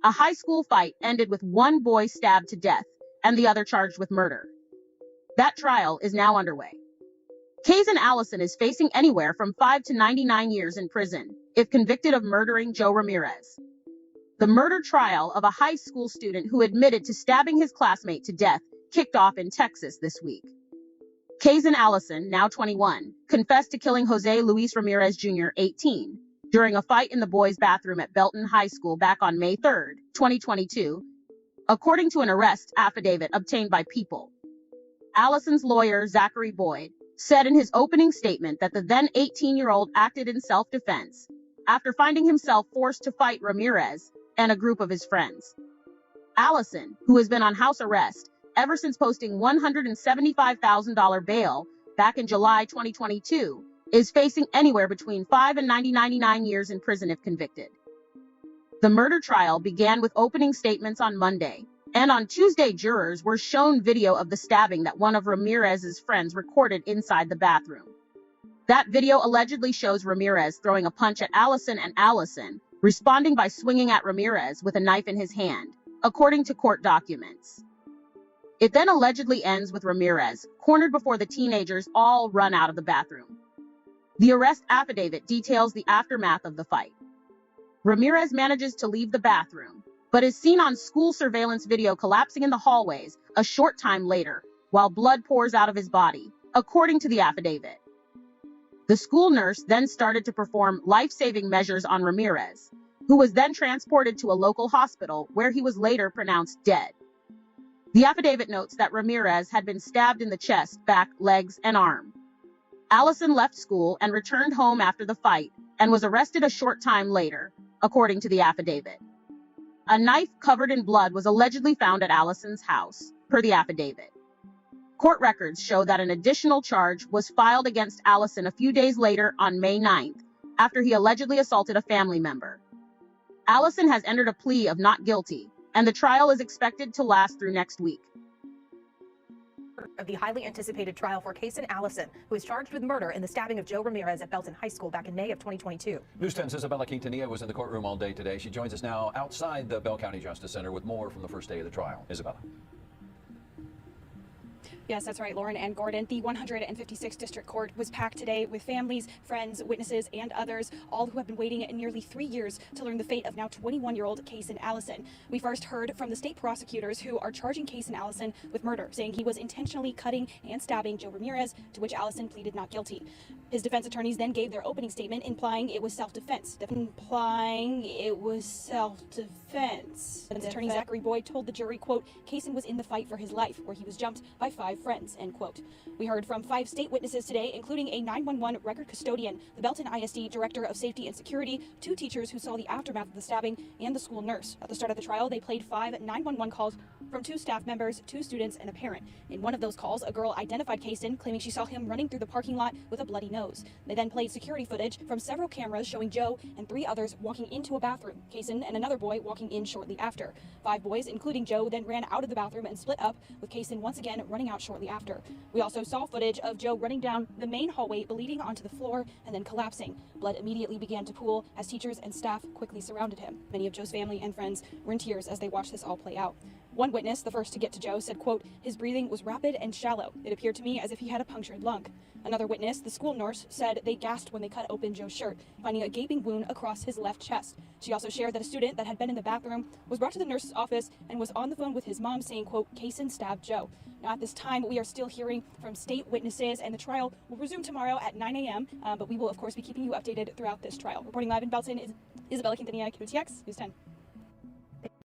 A high school fight ended with one boy stabbed to death and the other charged with murder. That trial is now underway. Caysen Allison is facing anywhere from 5 to 99 years in prison if convicted of murdering Joe Ramirez. The murder trial of a high school student who admitted to stabbing his classmate to death kicked off in Texas this week. Caysen Allison, now 21, confessed to killing Jose Luis Ramirez Jr., 18, during a fight in the boys' bathroom at Belton High School back on May 3, 2022, according to an arrest affidavit obtained by People. Allison's lawyer, Zachary Boyd, said in his opening statement that the then 18-year-old acted in self-defense after finding himself forced to fight Ramirez and a group of his friends. Allison, who has been on house arrest ever since posting $175,000 bail back in July 2022, is facing anywhere between 5 and 99 years in prison if convicted. The murder trial began with opening statements on Monday, and on Tuesday, jurors were shown video of the stabbing that one of Ramirez's friends recorded inside the bathroom. That video allegedly shows Ramirez throwing a punch at Allison and Allison responding by swinging at Ramirez with a knife in his hand, according to court documents. It then allegedly ends with Ramirez cornered before the teenagers all run out of the bathroom. The arrest affidavit details the aftermath of the fight. Ramirez manages to leave the bathroom, but is seen on school surveillance video collapsing in the hallways a short time later, while blood pours out of his body, according to the affidavit. The school nurse then started to perform life-saving measures on Ramirez, who was then transported to a local hospital where he was later pronounced dead. The affidavit notes that Ramirez had been stabbed in the chest, back, legs, and arm. Allison left school and returned home after the fight and was arrested a short time later, according to the affidavit. A knife covered in blood was allegedly found at Allison's house, per the affidavit. Court records show that an additional charge was filed against Allison a few days later on May 9th, after he allegedly assaulted a family member. Allison has entered a plea of not guilty, and the trial is expected to last through next week. Of the highly anticipated trial for Caysen Allison, who is charged with murder in the stabbing of Joe Ramirez at Belton High School back in May of 2022. News 10's Isabella Quintanilla was in the courtroom all day today. She joins us now outside the Bell County Justice Center with more from the first day of the trial. Isabella. Yes, that's right, Lauren and Gordon. The 156th District Court was packed today with families, friends, witnesses, and others, all who have been waiting nearly 3 years to learn the fate of now 21-year-old Caysen Allison. We first heard from the state prosecutors who are charging Caysen Allison with murder, saying he was intentionally cutting and stabbing Joe Ramirez, to which Allison pleaded not guilty. His defense attorneys then gave their opening statement implying it was self-defense. Defense attorney Zachary Boyd told the jury, quote, Caysen was in the fight for his life, where he was jumped by 5 friends, end quote. We heard from 5 state witnesses today, including a 911 record custodian, the Belton ISD Director of Safety and Security, 2 teachers who saw the aftermath of the stabbing, and the school nurse. At the start of the trial, they played 5 911 calls from 2 staff members, 2 students, and a parent. In one of those calls, a girl identified Caysen, claiming she saw him running through the parking lot with a bloody nose. They then played security footage from several cameras showing Joe and 3 others walking into a bathroom, Caysen and another boy walking in shortly after. 5 boys, including Joe, then ran out of the bathroom and split up, with Caysen once again running out shortly after. We also saw footage of Joe running down the main hallway, bleeding onto the floor and then collapsing. Blood immediately began to pool as teachers and staff quickly surrounded him. Many of Joe's family and friends were in tears as they watched this all play out. One witness, the first to get to Joe, said, quote, his breathing was rapid and shallow. It appeared to me as if he had a punctured lung. Another witness, the school nurse, said they gasped when they cut open Joe's shirt, finding a gaping wound across his left chest. She also shared that a student that had been in the bathroom was brought to the nurse's office and was on the phone with his mom saying, quote, Caysen stabbed Joe. Now at this time, we are still hearing from state witnesses, and the trial will resume tomorrow at 9 a.m., but we will, of course, be keeping you updated throughout this trial. Reporting live in Belton is Isabella Quintanilla, KBTX News 10.